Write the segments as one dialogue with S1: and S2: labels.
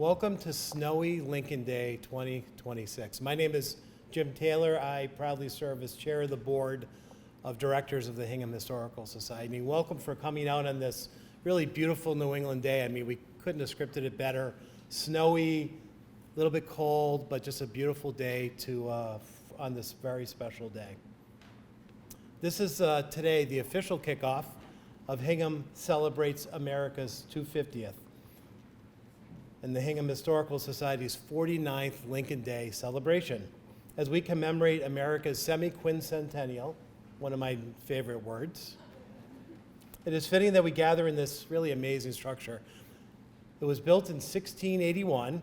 S1: Welcome to Snowy Lincoln Day 2026. My name is Jim Taylor. I proudly serve as chair of the board of directors of the Hingham Historical Society. Welcome for coming out on this really beautiful New England day. I mean, we couldn't have scripted it better. Snowy, a little bit cold, but just a beautiful day on this very special day. This is today the official kickoff of Hingham Celebrates America's 250th and the Hingham Historical Society's 49th Lincoln Day celebration as we commemorate America's semi-quincentennial, one of my favorite words. It is fitting that we gather in this really amazing structure. It was built in 1681,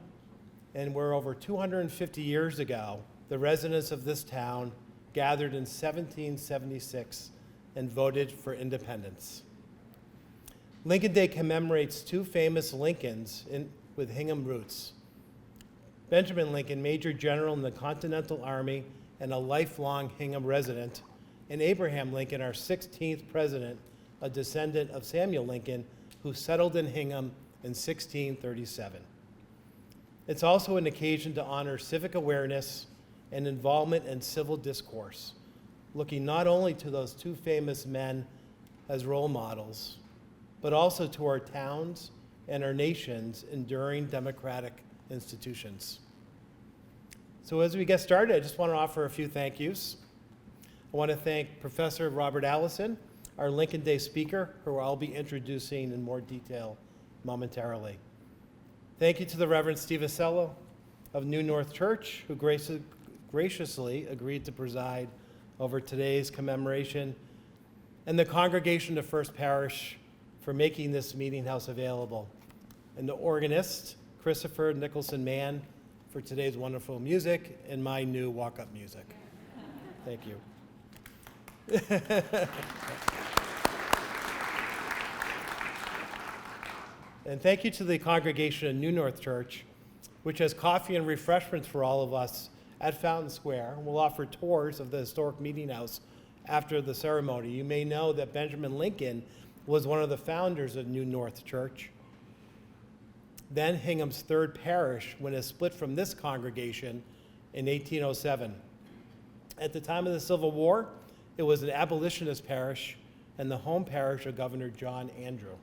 S1: and where over 250 years ago, the residents of this town gathered in 1776 and voted for independence. Lincoln Day commemorates two famous Lincolns with Hingham roots. Benjamin Lincoln, Major General in the Continental Army and a lifelong Hingham resident, and Abraham Lincoln, our 16th president, a descendant of Samuel Lincoln, who settled in Hingham in 1637. It's also an occasion to honor civic awareness and involvement in civil discourse, looking not only to those two famous men as role models, but also to our towns and our nation's enduring democratic institutions. So as we get started, I just want to offer a few thank yous. I want to thank Professor Robert Allison, our Lincoln Day speaker, who I'll be introducing in more detail momentarily. Thank you to the Reverend Steve Asello of New North Church, who graciously agreed to preside over today's commemoration, and the Congregation of First Parish for making this meeting house available, and the organist, Christopher Nicholson Mann, for today's wonderful music and my new walk-up music. Thank you. And thank you to the congregation of New North Church, which has coffee and refreshments for all of us at Fountain Square. We'll offer tours of the historic meeting house after the ceremony. You may know that Benjamin Lincoln was one of the founders of New North Church, then Hingham's third parish, when it split from this congregation in 1807. At the time of the Civil War, it was an abolitionist parish and the home parish of Governor John Andrew.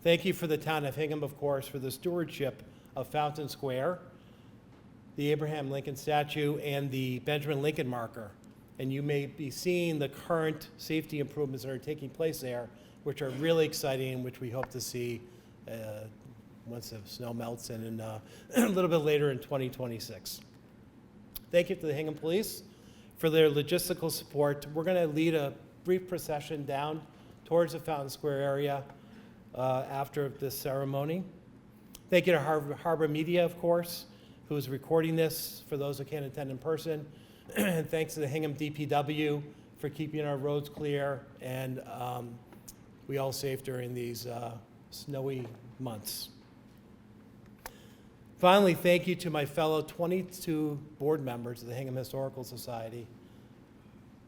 S1: Thank you for the town of Hingham, of course, for the stewardship of Fountain Square, the Abraham Lincoln statue, and the Benjamin Lincoln marker. And you may be seeing the current safety improvements that are taking place there, which are really exciting, which we hope to see once the snow melts and a little bit later in 2026. Thank you to the Hingham Police for their logistical support. We're going to lead a brief procession down towards the Fountain Square area after this ceremony. Thank you to Harbor Media, of course, who is recording this for those who can't attend in person. And thanks to the Hingham DPW for keeping our roads clear and we all safe during these snowy months. Finally, thank you to my fellow 22 board members of the Hingham Historical Society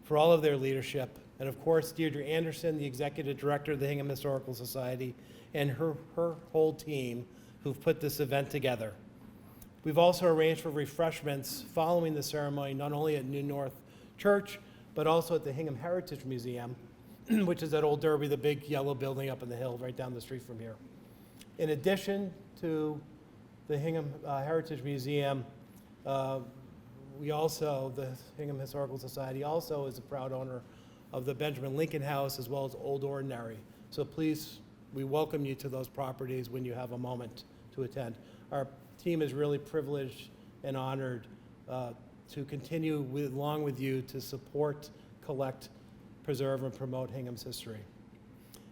S1: for all of their leadership. And of course, Deirdre Anderson, the executive director of the Hingham Historical Society, and her whole team who've put this event together. We've also arranged for refreshments following the ceremony, not only at New North Church, but also at the Hingham Heritage Museum, which is at Old Derby, the big yellow building up in the hill right down the street from here. In addition to the Hingham Heritage Museum, the Hingham Historical Society also is a proud owner of the Benjamin Lincoln House as well as Old Ordinary. So please, we welcome you to those properties when you have a moment to attend. Our team is really privileged and honored to continue along with you to support, collect, preserve, and promote Hingham's history.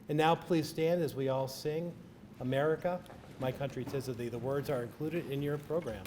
S1: And now please stand as we all sing America, My Country 'Tis of Thee. The words are included in your program.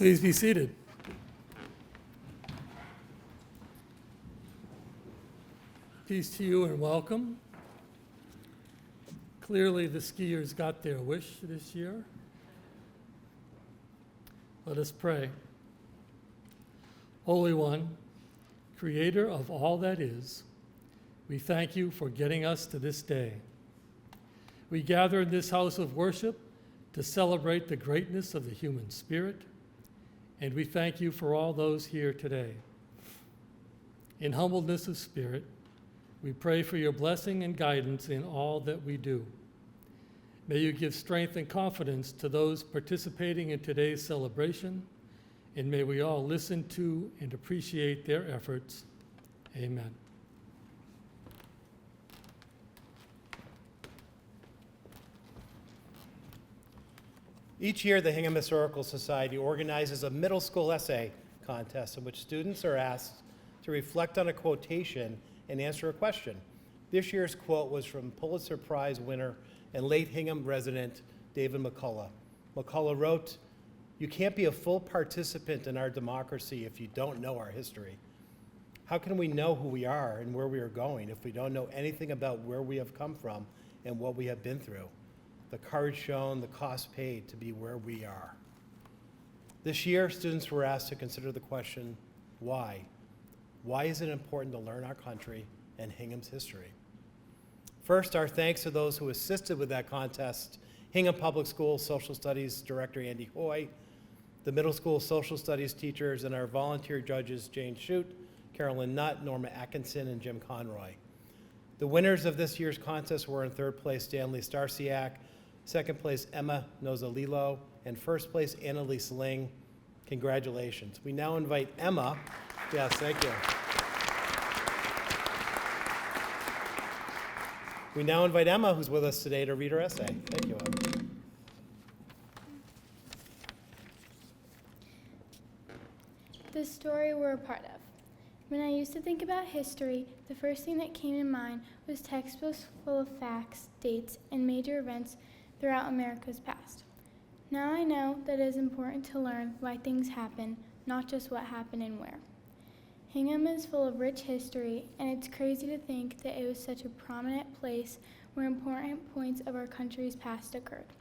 S2: Please be seated. Peace to you and welcome. Clearly, the skiers got their wish this year. Let us pray. Holy One, Creator of all that is, we thank you for getting us to this day. We gather in this house of worship to celebrate the greatness of the human spirit, and we thank you for all those here today. In humbleness of spirit, we pray for your blessing and guidance in all that we do. May you give strength and confidence to those participating in today's celebration, and may we all listen to and appreciate their efforts. Amen.
S1: Each year, the Hingham Historical Society organizes a middle school essay contest in which students are asked to reflect on a quotation and answer a question. This year's quote was from Pulitzer Prize winner and late Hingham resident David McCullough. McCullough wrote, "You can't be a full participant in our democracy if you don't know our history. How can we know who we are and where we are going if we don't know anything about where we have come from and what we have been through? The courage shown, the cost paid to be where we are." This year, students were asked to consider the question, why? Why is it important to learn our country and Hingham's history? First, our thanks to those who assisted with that contest: Hingham Public School Social Studies Director Andy Hoy, the middle school social studies teachers, and our volunteer judges Jane Shute, Carolyn Nutt, Norma Atkinson, and Jim Conroy. The winners of this year's contest were in third place Stanley Starsiak, second place Emma Nozalilo, and first place Annalise Ling. Congratulations. We now invite Emma. Yes, thank you. We now invite Emma, who's with us today, to read her essay. Thank you, Emma.
S3: The story we're a part of. When I used to think about history, the first thing that came to mind was textbooks full of facts, dates, and major events throughout America's past. Now I know that it is important to learn why things happen, not just what happened and where. Hingham is full of rich history, and it's crazy to think that it was such a prominent place where important points of our country's past occurred.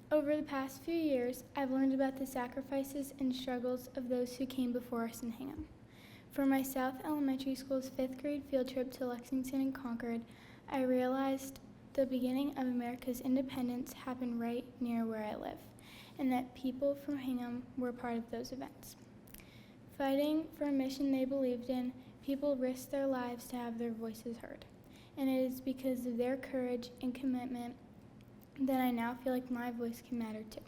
S3: Over the past few years, I've learned about the sacrifices and struggles of those who came before us in Hingham. For my South Elementary School's 5th grade field trip to Lexington and Concord, I realized the beginning of America's independence happened right near where I live, and that people from Hingham were part of those events. Fighting for a mission they believed in, people risked their lives to have their voices heard, and it is because of their courage and commitment that I now feel like my voice can matter too.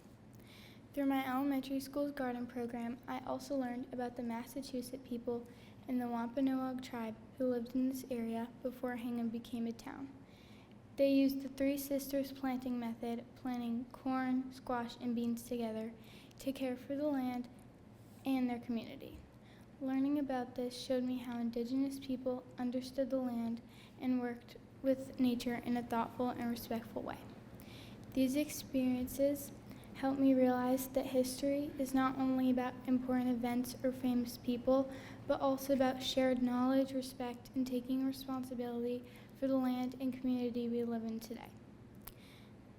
S3: Through my elementary school's garden program, I also learned about the Massachusetts people and the Wampanoag tribe who lived in this area before Hingham became a town. They used the Three Sisters planting method, planting corn, squash, and beans together to care for the land and their community. Learning about this showed me how Indigenous people understood the land and worked with nature in a thoughtful and respectful way. These experiences helped me realize that history is not only about important events or famous people, but also about shared knowledge, respect, and taking responsibility for the land and community we live in today.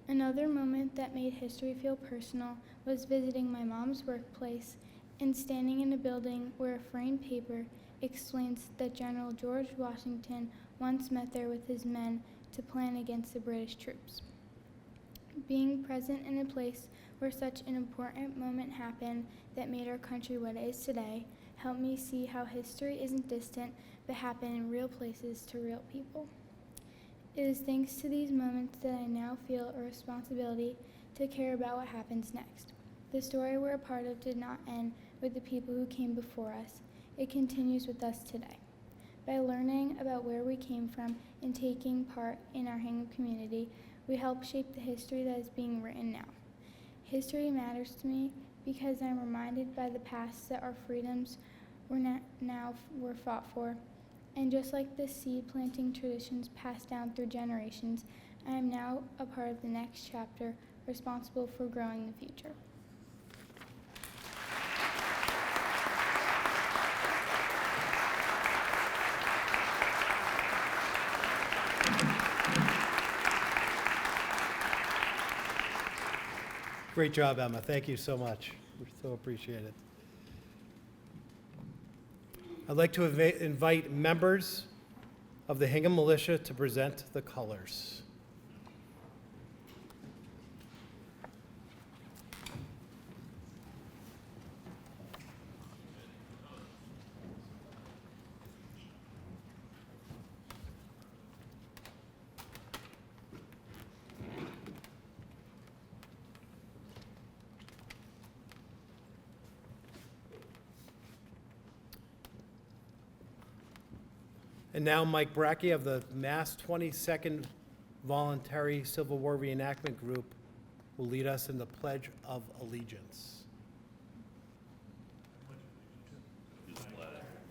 S3: Another moment that made history feel personal was visiting my mom's workplace and standing in a building where a framed paper explains that General George Washington once met there with his men to plan against the British troops. Being present in a place where such an important moment happened that made our country what it is today helped me see how history isn't distant but happened in real places to real people. It is thanks to these moments that I now feel a responsibility to care about what happens next. The story we're a part of did not end with the people who came before us. It continues with us today. By learning about where we came from and taking part in our Hingham community, we help shape the history that is being written now. History matters to me because I'm reminded by the past that our freedoms were fought for. And just like the seed planting traditions passed down through generations, I am now a part of the next chapter, responsible for growing the future.
S1: Great job, Emma. Thank you so much. We so appreciate it. I'd like to invite members of the Hingham Militia to present the colors. And now Mike Brackey of the Mass 22nd Voluntary Civil War Reenactment Group will lead us in the Pledge of Allegiance.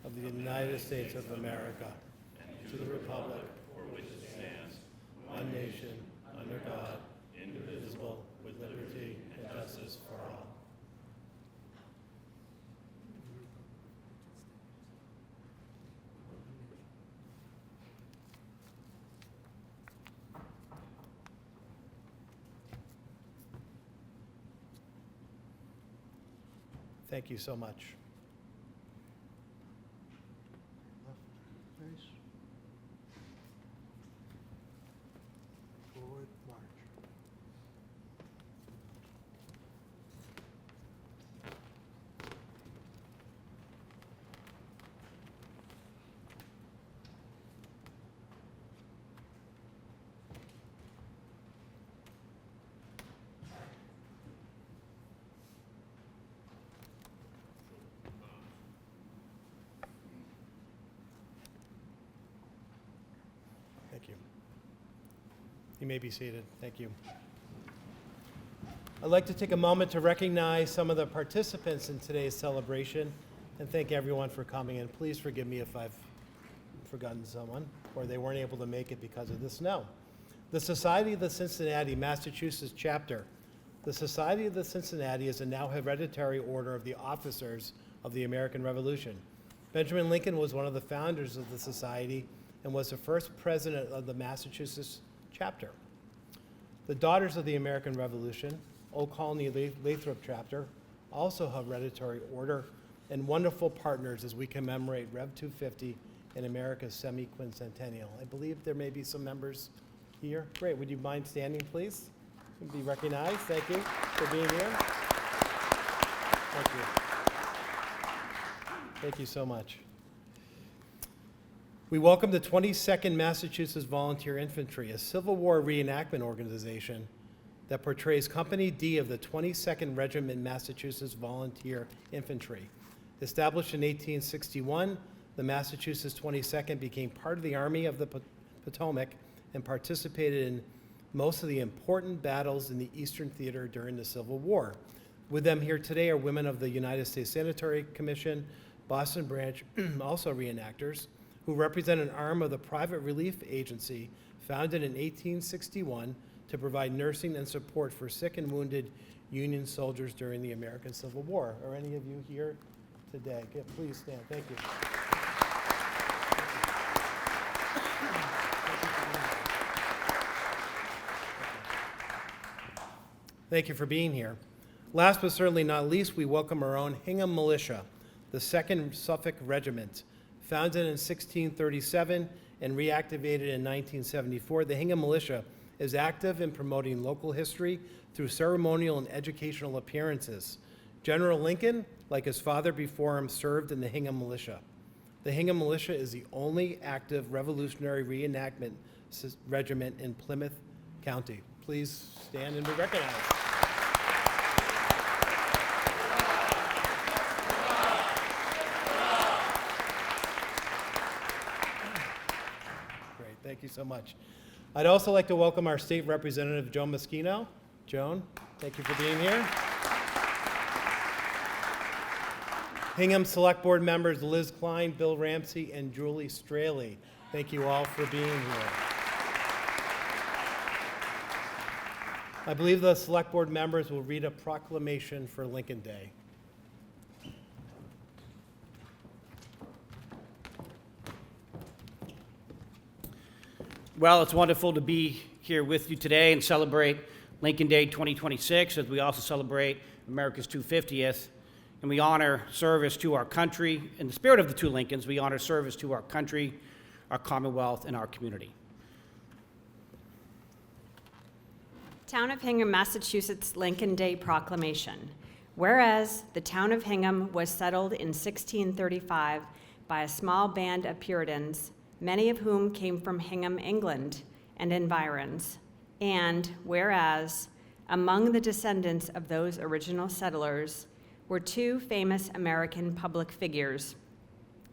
S1: Of the United States of America, to the republic for which it stands, one nation, under God, indivisible, with liberty and justice for all. Thank you so much.
S4: Face. Forward march.
S1: Thank you. You may be seated. Thank you. I'd like to take a moment to recognize some of the participants in today's celebration and thank everyone for coming. And please forgive me if I've forgotten someone or they weren't able to make it because of the snow. The Society of the Cincinnati, Massachusetts chapter. The Society of the Cincinnati is a now hereditary order of the officers of the American Revolution. Benjamin Lincoln was one of the founders of the society and was the first president of the Massachusetts chapter. The Daughters of the American Revolution, Old Colony Lathrop chapter, also have hereditary order and wonderful partners as we commemorate Rev 250 and America's semi-quincentennial. I believe there may be some members here. Great, would you mind standing, please? Be recognized. Thank you for being here. Thank you. Thank you so much. We welcome the 22nd Massachusetts Volunteer Infantry, a Civil War reenactment organization that portrays Company D of the 22nd Regiment Massachusetts Volunteer Infantry. Established in 1861, the Massachusetts 22nd became part of the Army of the Potomac and participated in most of the important battles in the Eastern Theater during the Civil War. With them here today are women of the United States Sanitary Commission, Boston Branch, also reenactors, who represent an arm of the private relief agency founded in 1861 to provide nursing and support for sick and wounded Union soldiers during the American Civil War. Are any of you here today? Okay, please stand. Thank you. Thank you for being here. Last but certainly not least, we welcome our own Hingham Militia, the 2nd Suffolk Regiment. Founded in 1637 and reactivated in 1974, the Hingham Militia is active in promoting local history through ceremonial and educational appearances. General Lincoln, like his father before him, served in the Hingham Militia. The Hingham Militia is the only active Revolutionary Reenactment regiment in Plymouth County. Please stand and be recognized. Great, thank you so much. I'd also like to welcome our state representative, Joan Moschino. Joan, thank you for being here. Hingham Select Board members Liz Klein, Bill Ramsey, and Julie Straley. Thank you all for being here. I believe the Select Board members will read a proclamation for Lincoln Day.
S5: Well, it's wonderful to be here with you today and celebrate
S4: Lincoln Day 2026, as we also celebrate America's 250th, and we honor service to our country. In the spirit of the two Lincolns, we honor service to our country, our Commonwealth, and our community.
S5: Town of Hingham, Massachusetts Lincoln Day Proclamation. Whereas the town of Hingham was settled in 1635 by a small band of Puritans, many of whom came from Hingham, England, and environs. And whereas among the descendants of those original settlers were two famous American public figures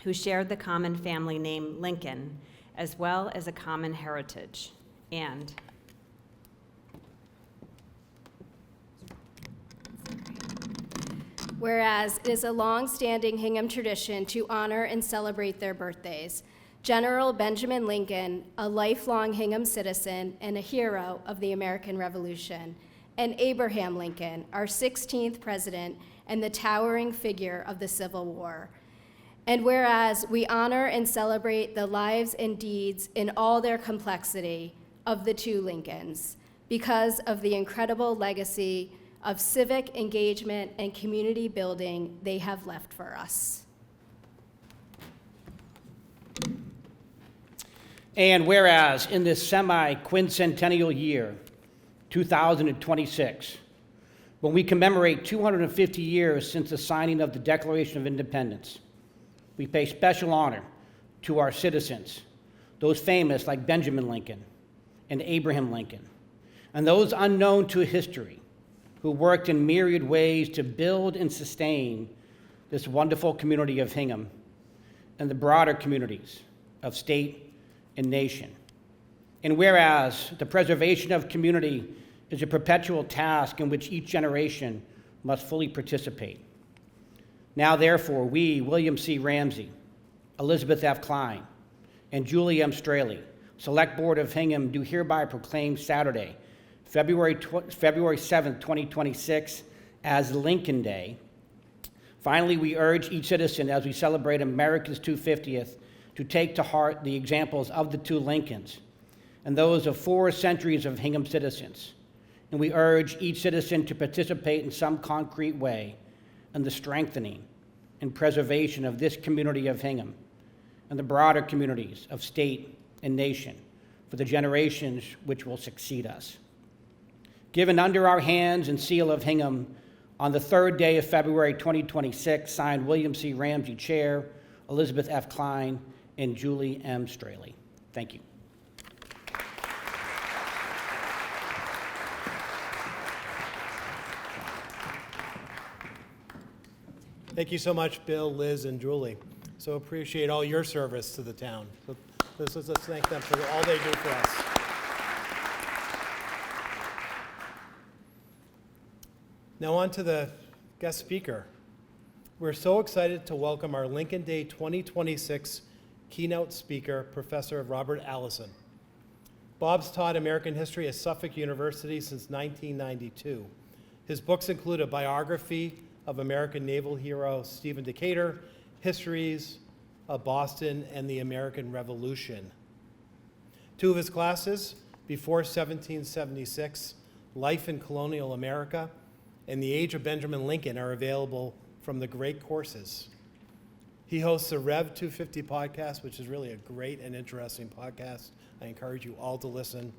S5: who shared the common family name Lincoln, as well as a common heritage. And
S6: whereas it is a long-standing Hingham tradition to honor and celebrate their birthdays. General Benjamin Lincoln, a lifelong Hingham citizen and a hero of the American Revolution, and Abraham Lincoln, our 16th president and the towering figure of the Civil War. And whereas we honor and celebrate the lives and deeds in all their complexity of the two Lincolns, because of the incredible legacy of civic engagement and community building they have left for us.
S4: And whereas in this semi-quincentennial year, 2026, when we commemorate 250 years since the signing of the Declaration of Independence, we pay special honor to our citizens, those famous like Benjamin Lincoln and Abraham Lincoln, and those unknown to history who worked in myriad ways to build and sustain this wonderful community of Hingham and the broader communities of state and nation. And whereas the preservation of community is a perpetual task in which each generation must fully participate. Now, therefore, we, William C. Ramsey, Elizabeth F. Klein, and Julie M. Straley, Select Board of Hingham, do hereby proclaim Saturday, February 7th, 2026, as Lincoln Day. Finally, we urge each citizen, as we celebrate America's 250th, to take to heart the examples of the two Lincolns and those of 4 centuries of Hingham citizens. And we urge each citizen to participate in some concrete way in the strengthening and preservation of this community of Hingham and the broader communities of state and nation for the generations which will succeed us. Given under our hands and seal of Hingham on the 3rd day of February 2026, signed William C. Ramsey, Chair, Elizabeth F. Klein, and Julie M. Straley. Thank you.
S1: Thank you so much, Bill, Liz, and Julie. So appreciate all your service to the town. So let's thank them for all they do for us. Now on to the guest speaker. We're so excited to welcome our Lincoln Day 2026 keynote speaker, Professor Robert Allison. Bob's taught American history at Suffolk University since 1992. His books include a biography of American naval hero Stephen Decatur, histories of Boston and the American Revolution. 2 of his classes, Before 1776, Life in Colonial America, and The Age of Benjamin Lincoln, are available from the Great Courses. He hosts a Rev 250 podcast, which is really a great and interesting podcast. I encourage you all to listen.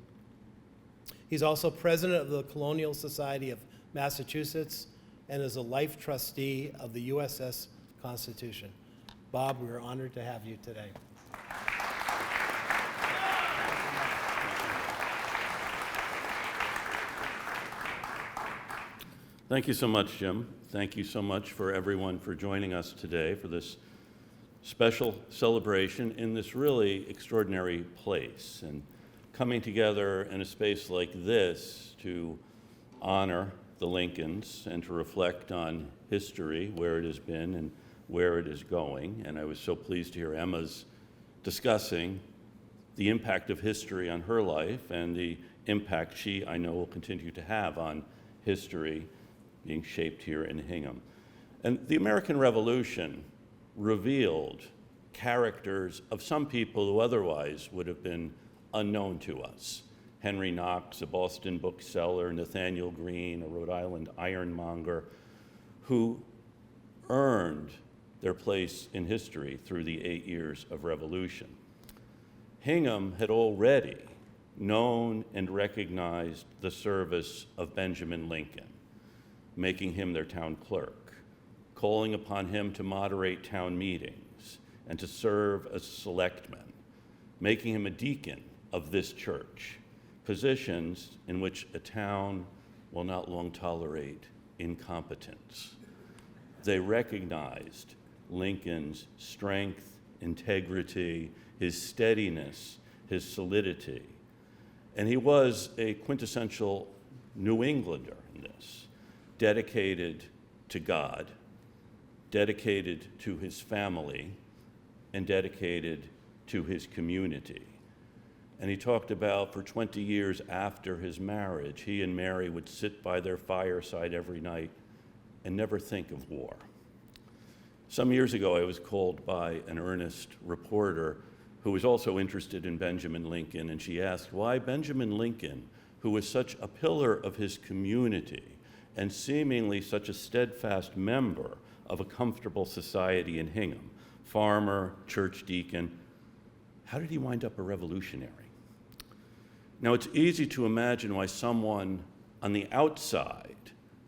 S1: He's also president of the Colonial Society of Massachusetts and is a life trustee of the USS Constitution. Bob, we are honored to have you today.
S7: Thank you so much, Jim. Thank you so much for everyone for joining us today for this special celebration in this really extraordinary place, and coming together in a space like this to honor the Lincolns and to reflect on history, where it has been and where it is going. And I was so pleased to hear Emma's discussing the impact of history on her life and the impact she, I know, will continue to have on history being shaped here in Hingham. And the American Revolution revealed characters of some people who otherwise would have been unknown to us. Henry Knox, a Boston bookseller, Nathaniel Greene, a Rhode Island ironmonger, who earned their place in history through the 8 years of revolution. Hingham had already known and recognized the service of Benjamin Lincoln, making him their town clerk, calling upon him to moderate town meetings and to serve as selectman, making him a deacon of this church, positions in which a town will not long tolerate incompetence. They recognized Lincoln's strength, integrity, his steadiness, his solidity. And he was a quintessential New Englander in this, dedicated to God, dedicated to his family, and dedicated to his community. And he talked about for 20 years after his marriage, he and Mary would sit by their fireside every night and never think of war. Some years ago, I was called by an earnest reporter who was also interested in Benjamin Lincoln, and she asked why Benjamin Lincoln, who was such a pillar of his community and seemingly such a steadfast member of a comfortable society in Hingham, farmer, church deacon, how did he wind up a revolutionary? Now, it's easy to imagine why someone on the outside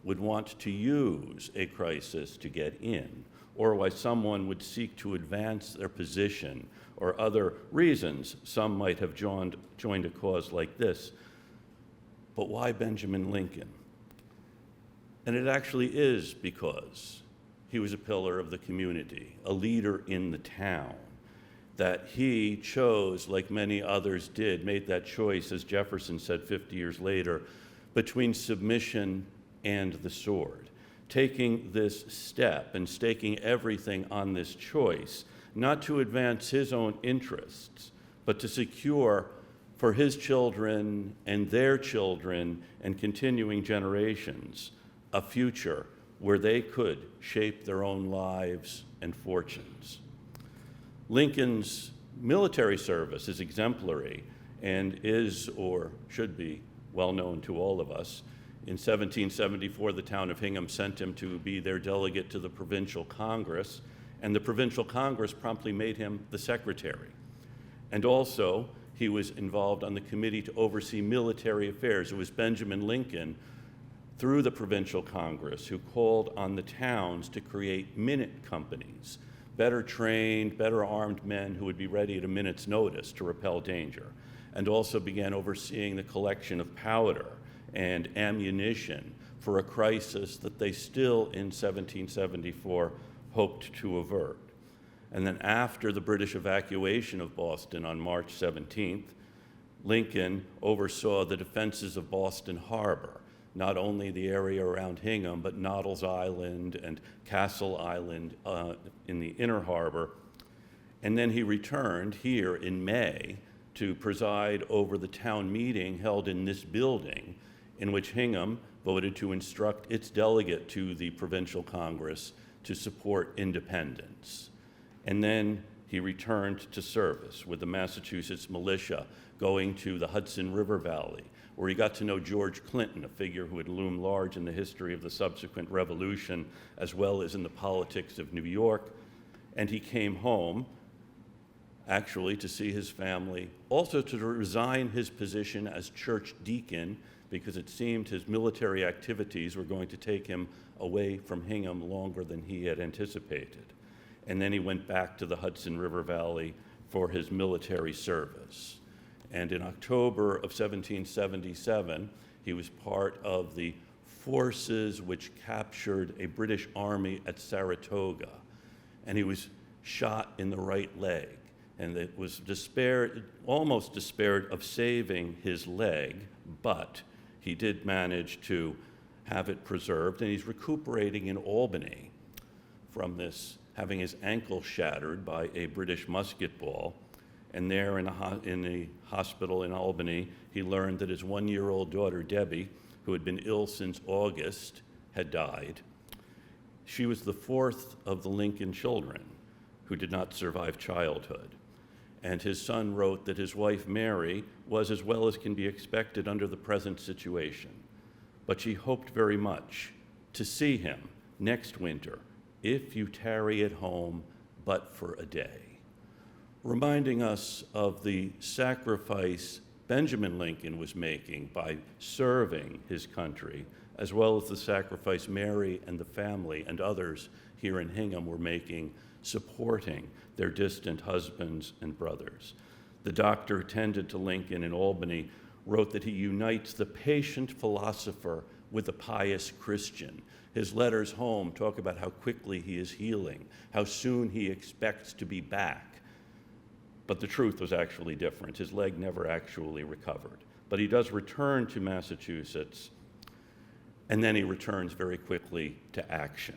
S7: would want to use a crisis to get in, or why someone would seek to advance their position, or other reasons some might have joined a cause like this. But why Benjamin Lincoln? And it actually is because he was a pillar of the community, a leader in the town, that he chose, like many others did, made that choice, as Jefferson said 50 years later, between submission and the sword, taking this step and staking everything on this choice, not to advance his own interests, but to secure for his children and their children and continuing generations a future where they could shape their own lives and fortunes. Lincoln's military service is exemplary and is, or should be, well known to all of us. In 1774, the town of Hingham sent him to be their delegate to the Provincial Congress, and the Provincial Congress promptly made him the secretary. And also, he was involved on the committee to oversee military affairs. It was Benjamin Lincoln, through the Provincial Congress, who called on the towns to create minute companies, better trained, better armed men who would be ready at a minute's notice to repel danger, and also began overseeing the collection of powder and ammunition for a crisis that they still in 1774 hoped to avert. And then after the British evacuation of Boston on March 17th, Lincoln oversaw the defenses of Boston Harbor, not only the area around Hingham, but Noddle's Island and Castle Island in the inner harbor. And then he returned here in May to preside over the town meeting held in this building, in which Hingham voted to instruct its delegate to the Provincial Congress to support independence. And then he returned to service with the Massachusetts militia, going to the Hudson River Valley, where he got to know George Clinton, a figure who had loomed large in the history of the subsequent revolution, as well as in the politics of New York. And he came home, actually, to see his family, also to resign his position as church deacon, because it seemed his military activities were going to take him away from Hingham longer than he had anticipated. And then he went back to the Hudson River Valley for his military service. And in October of 1777, he was part of the forces which captured a British army at Saratoga. And he was shot in the right leg. And it was almost despaired of saving his leg, but he did manage to have it preserved. And he's recuperating in Albany from this, having his ankle shattered by a British musket ball. And there in the hospital in Albany, he learned that his 1-year-old daughter, Debbie, who had been ill since August, had died. She was the fourth of the Lincoln children who did not survive childhood. And his son wrote that his wife Mary was as well as can be expected under the present situation, but she hoped very much to see him next winter, if you tarry at home but for a day, reminding us of the sacrifice Benjamin Lincoln was making by serving his country, as well as the sacrifice Mary and the family and others here in Hingham were making, supporting their distant husbands and brothers. The doctor who tended to Lincoln in Albany wrote that he unites the patient philosopher with the pious Christian. His letters home talk about how quickly he is healing, how soon he expects to be back. But the truth was actually different. His leg never actually recovered. But he does return to Massachusetts, and then he returns very quickly to action.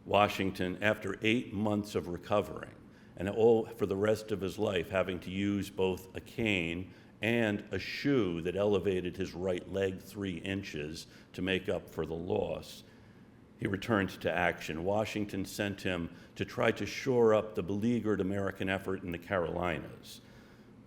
S7: Washington, after 8 months of recovering, and all for the rest of his life having to use both a cane and a shoe that elevated his right leg 3 inches to make up for the loss, he returned to action. Washington sent him to try to shore up the beleaguered American effort in the Carolinas.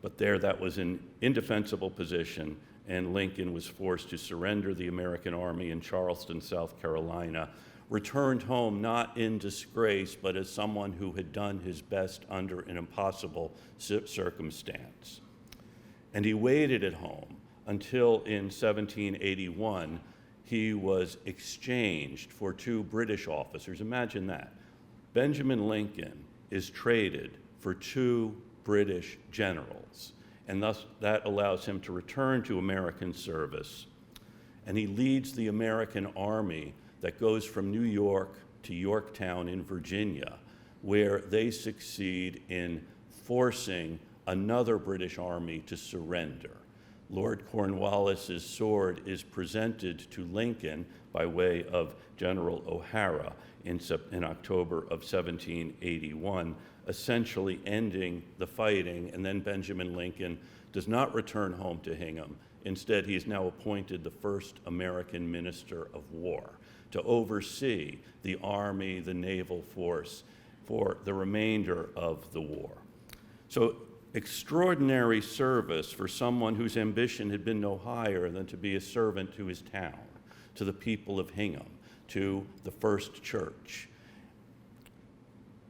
S7: But there, that was an indefensible position, and Lincoln was forced to surrender the American army in Charleston, South Carolina, returned home not in disgrace, but as someone who had done his best under an impossible circumstance. And he waited at home until in 1781, he was exchanged for 2 British officers. Imagine that. Benjamin Lincoln is traded for 2 British generals, and thus that allows him to return to American service. And he leads the American army that goes from New York to Yorktown in Virginia, where they succeed in forcing another British army to surrender. Lord Cornwallis's sword is presented to Lincoln by way of General O'Hara in October of 1781, essentially ending the fighting, and then Benjamin Lincoln does not return home to Hingham. Instead, he is now appointed the first American Minister of War to oversee the Army, the naval force for the remainder of the war. So, extraordinary service for someone whose ambition had been no higher than to be a servant to his town, to the people of Hingham, to the First Church.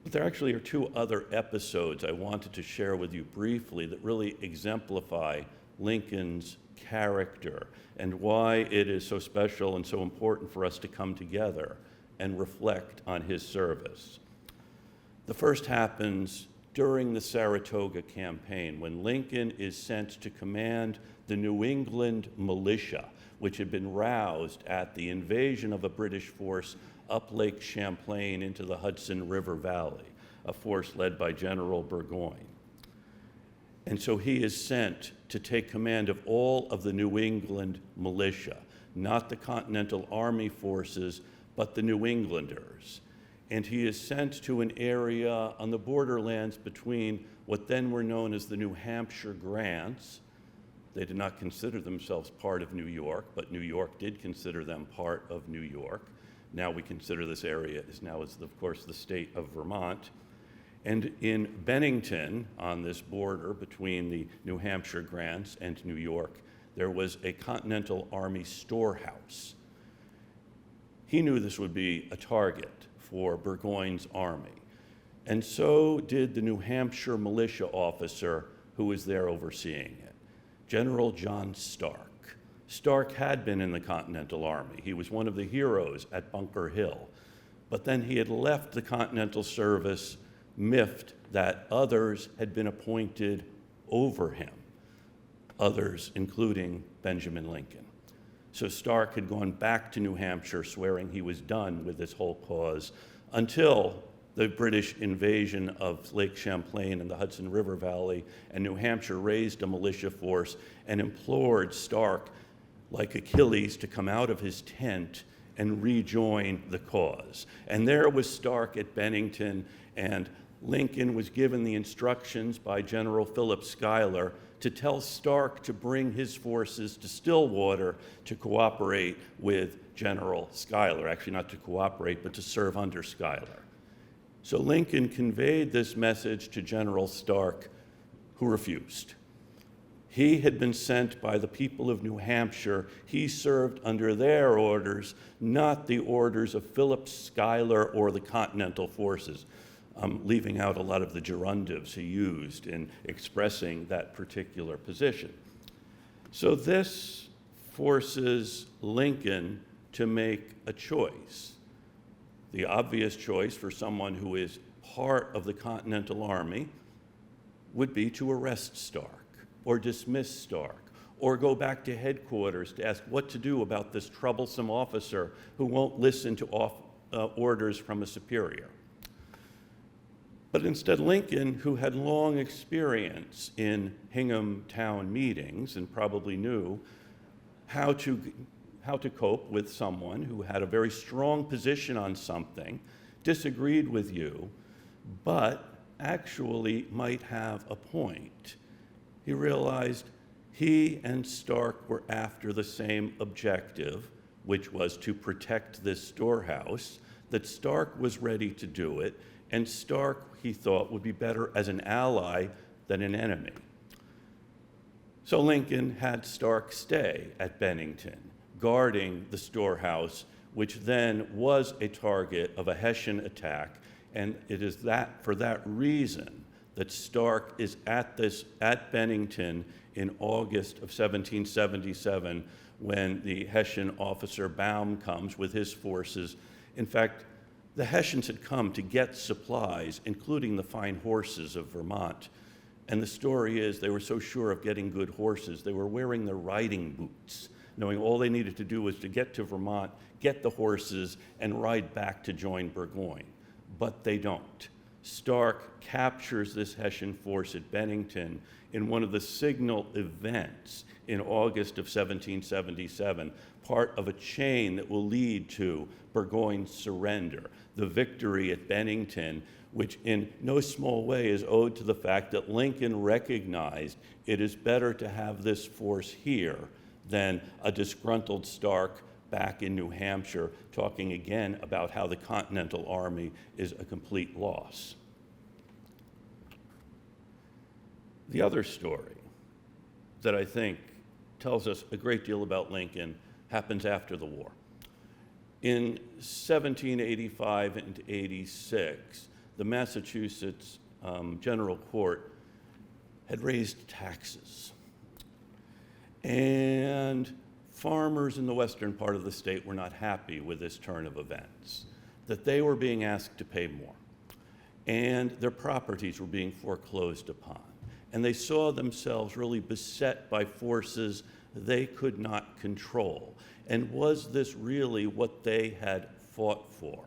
S7: But there actually are 2 other episodes I wanted to share with you briefly that really exemplify Lincoln's character and why it is so special and so important for us to come together and reflect on his service. The first happens during the Saratoga campaign, when Lincoln is sent to command the New England militia, which had been roused at the invasion of a British force up Lake Champlain into the Hudson River Valley, a force led by General Burgoyne. And so he is sent to take command of all of the New England militia, not the Continental Army forces, but the New Englanders. And he is sent to an area on the borderlands between what then were known as the New Hampshire Grants. They did not consider themselves part of New York, but New York did consider them part of New York. Now we consider this area of course, the state of Vermont. And in Bennington, on this border between the New Hampshire Grants and New York, there was a Continental Army storehouse. He knew this would be a target for Burgoyne's army. And so did the New Hampshire militia officer who was there overseeing it, General John Stark. Stark had been in the Continental Army. He was one of the heroes at Bunker Hill. But then he had left the Continental Service miffed that others had been appointed over him, others including Benjamin Lincoln. So Stark had gone back to New Hampshire, swearing he was done with this whole cause, until the British invasion of Lake Champlain and the Hudson River Valley, and New Hampshire raised a militia force and implored Stark, like Achilles, to come out of his tent and rejoin the cause. And there was Stark at Bennington, and Lincoln was given the instructions by General Philip Schuyler to tell Stark to bring his forces to Stillwater to cooperate with General Schuyler. Actually, not to cooperate, but to serve under Schuyler. So Lincoln conveyed this message to General Stark who refused. He had been sent by the people of New Hampshire. He served under their orders, not the orders of Philip Schuyler or the Continental Forces. I'm leaving out a lot of the gerundives he used in expressing that particular position. So this forces Lincoln to make a choice. The obvious choice for someone who is part of the Continental Army would be to arrest Stark, or dismiss Stark, or go back to headquarters to ask what to do about this troublesome officer who won't listen to orders from a superior. But instead, Lincoln, who had long experience in Hingham town meetings and probably knew how to cope with someone who had a very strong position on something, disagreed with you, but actually might have a point. He realized he and Stark were after the same objective, which was to protect this storehouse, that Stark was ready to do it, and Stark, he thought, would be better as an ally than an enemy. So Lincoln had Stark stay at Bennington, guarding the storehouse, which then was a target of a Hessian attack, and it is for that reason that Stark is at Bennington in August of 1777 when the Hessian officer Baum comes with his forces. In fact, the Hessians had come to get supplies, including the fine horses of Vermont. And the story is they were so sure of getting good horses, they were wearing their riding boots, knowing all they needed to do was to get to Vermont, get the horses, and ride back to join Burgoyne. But they don't. Stark captures this Hessian force at Bennington in one of the signal events in August of 1777, part of a chain that will lead to Burgoyne's surrender, the victory at Bennington, which in no small way is owed to the fact that Lincoln recognized it is better to have this force here than a disgruntled Stark back in New Hampshire, talking again about how the Continental Army is a complete loss. The other story that I think tells us a great deal about Lincoln happens after the war. In 1785 and 86, the Massachusetts General Court had raised taxes. And farmers in the western part of the state were not happy with this turn of events, that they were being asked to pay more, and their properties were being foreclosed upon. And they saw themselves really beset by forces they could not control. And was this really what they had fought for?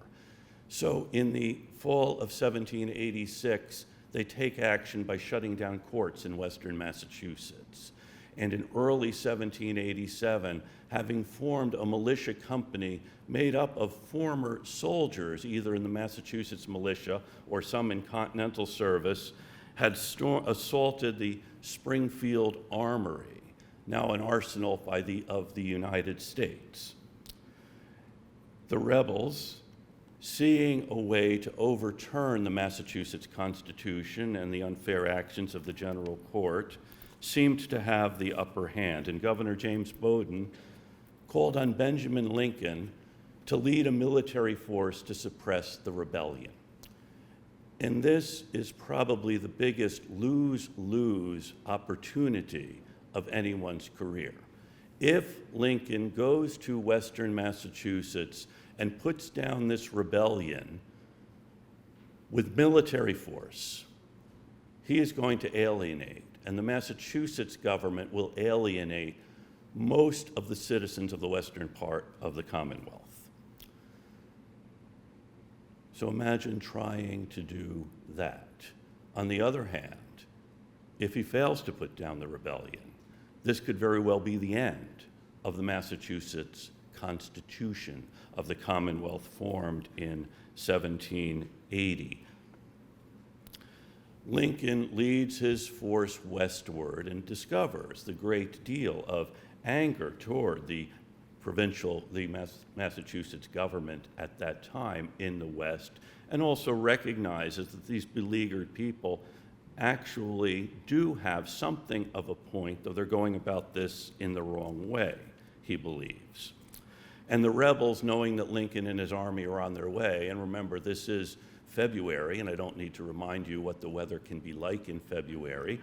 S7: So in the fall of 1786, they take action by shutting down courts in western Massachusetts. And in early 1787, having formed a militia company made up of former soldiers, either in the Massachusetts militia or some in Continental service, had assaulted the Springfield Armory, now an arsenal of the United States. The rebels, seeing a way to overturn the Massachusetts Constitution and the unfair actions of the General Court, seemed to have the upper hand, and Governor James Bowdoin called on Benjamin Lincoln to lead a military force to suppress the rebellion. And this is probably the biggest lose-lose opportunity of anyone's career. If Lincoln goes to western Massachusetts and puts down this rebellion with military force, he is going to alienate, and the Massachusetts government will alienate most of the citizens of the western part of the Commonwealth. So imagine trying to do that. On the other hand, if he fails to put down the rebellion, this could very well be the end of the Massachusetts Constitution of the Commonwealth formed in 1780. Lincoln leads his force westward and discovers the great deal of anger toward the Massachusetts government at that time in the West, and also recognizes that these beleaguered people actually do have something of a point, though they're going about this in the wrong way, he believes. And the rebels, knowing that Lincoln and his army are on their way, and remember, this is February, and I don't need to remind you what the weather can be like in February,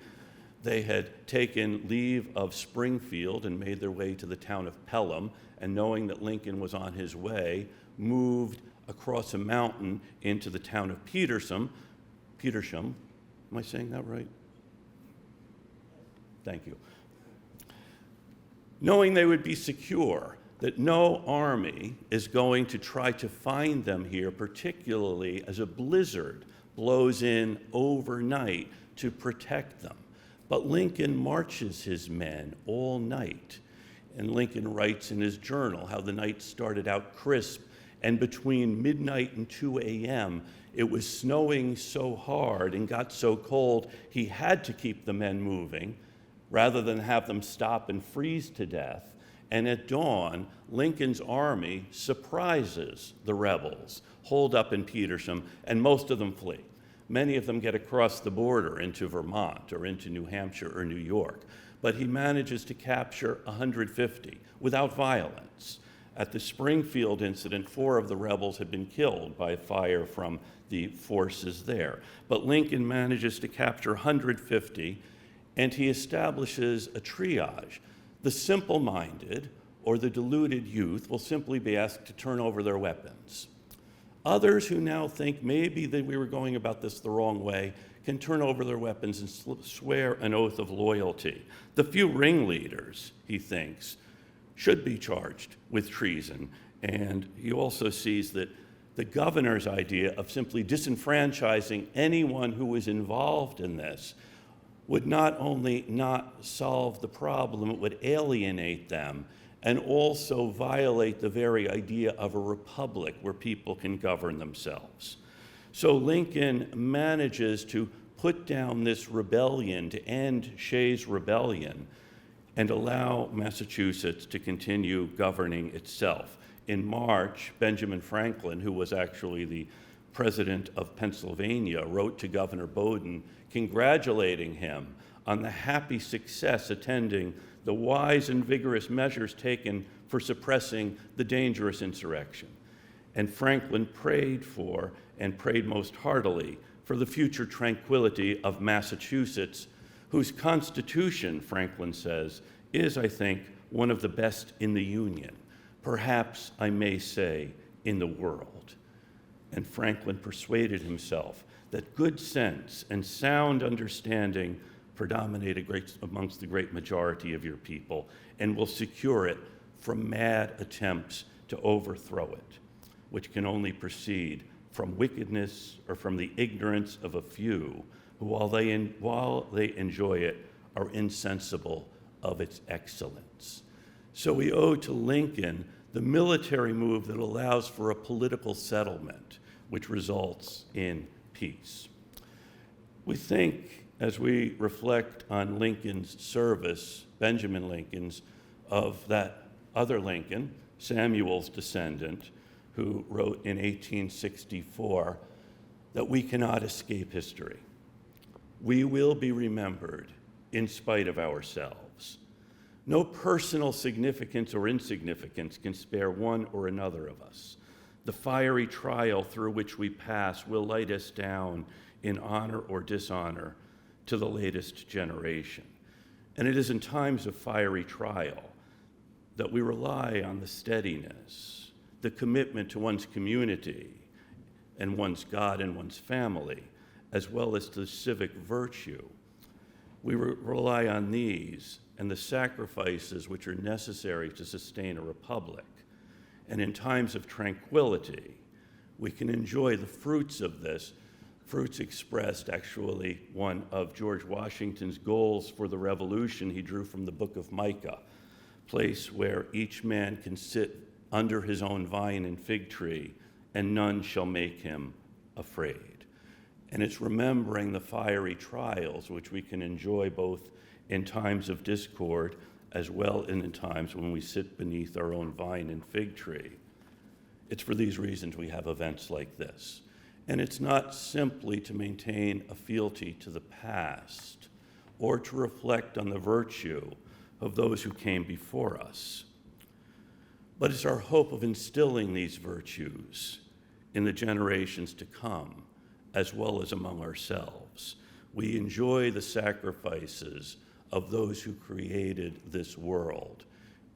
S7: they had taken leave of Springfield and made their way to the town of Pelham, and knowing that Lincoln was on his way, moved across a mountain into the town of Petersham. Am I saying that right? Thank you. Knowing they would be secure, that no army is going to try to find them here, particularly as a blizzard blows in overnight to protect them. But Lincoln marches his men all night. And Lincoln writes in his journal how the night started out crisp, and between midnight and 2 a.m., it was snowing so hard and got so cold, he had to keep the men moving rather than have them stop and freeze to death. And at dawn, Lincoln's army surprises the rebels, holed up in Petersham, and most of them flee. Many of them get across the border into Vermont or into New Hampshire or New York, but he manages to capture 150 without violence. At the Springfield incident, 4 of the rebels had been killed by fire from the forces there. But Lincoln manages to capture 150, and he establishes a triage. The simple-minded or the deluded youth will simply be asked to turn over their weapons. Others who now think maybe that we were going about this the wrong way can turn over their weapons and swear an oath of loyalty. The few ringleaders, he thinks, should be charged with treason. And he also sees that the governor's idea of simply disenfranchising anyone who was involved in this would not only not solve the problem, it would alienate them and also violate the very idea of a republic where people can govern themselves. So Lincoln manages to put down this rebellion, to end Shays' rebellion, and allow Massachusetts to continue governing itself. In March, Benjamin Franklin, who was actually the president of Pennsylvania, wrote to Governor Bowdoin congratulating him on the happy success attending the wise and vigorous measures taken for suppressing the dangerous insurrection. And Franklin prayed for, and prayed most heartily, for the future tranquility of Massachusetts, whose Constitution, Franklin says, is, I think, one of the best in the Union, perhaps I may say, in the world. And Franklin persuaded himself that good sense and sound understanding predominate amongst the great majority of your people and will secure it from mad attempts to overthrow it, which can only proceed from wickedness or from the ignorance of a few who, while they enjoy it, are insensible of its excellence. So we owe to Lincoln the military move that allows for a political settlement, which results in peace. We think, as we reflect on Lincoln's service, Benjamin Lincoln's, of that other Lincoln, Samuel's descendant, who wrote in 1864 that we cannot escape history. We will be remembered in spite of ourselves. No personal significance or insignificance can spare one or another of us. The fiery trial through which we pass will light us down in honor or dishonor to the latest generation. And it is in times of fiery trial that we rely on the steadiness, the commitment to one's community and one's God and one's family, as well as to civic virtue. We rely on these and the sacrifices which are necessary to sustain a republic. And in times of tranquility, we can enjoy the fruits of this, fruits expressed, actually, one of George Washington's goals for the revolution he drew from the book of Micah, place where each man can sit under his own vine and fig tree, and none shall make him afraid. And it's remembering the fiery trials which we can enjoy both in times of discord as well as in times when we sit beneath our own vine and fig tree. It's for these reasons we have events like this. And it's not simply to maintain a fealty to the past or to reflect on the virtue of those who came before us, but it's our hope of instilling these virtues in the generations to come, as well as among ourselves. We enjoy the sacrifices of those who created this world,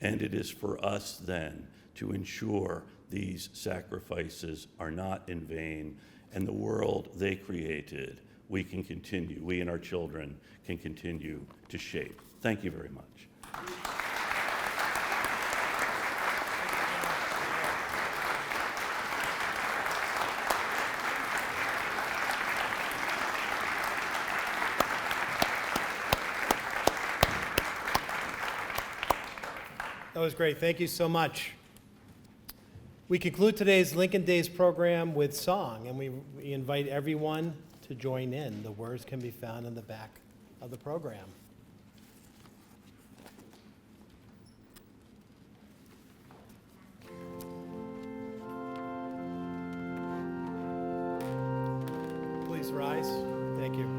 S7: and it is for us then to ensure these sacrifices are not in vain, and the world they created, we and our children can continue to shape. Thank you very much.
S1: That was great. Thank you so much. We conclude today's Lincoln Days program with song, and we invite everyone to join in. The words can be found in the back of the program. Please rise. Thank you.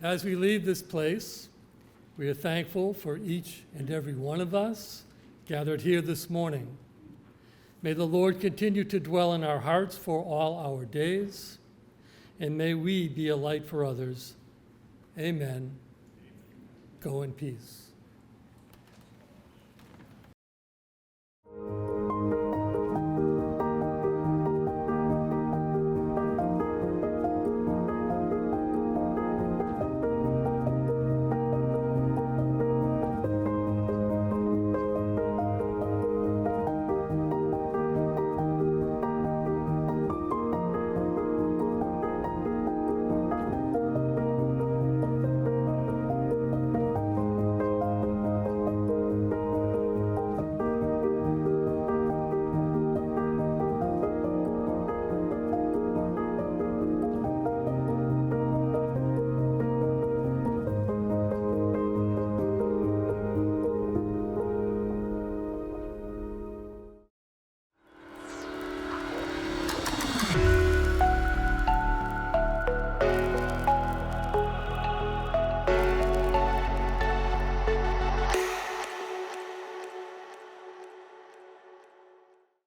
S2: As we leave this place, we are thankful for each and every one of us gathered here this morning. May the Lord continue to dwell in our hearts for all our days, and may we be a light for others. Amen. Go in peace.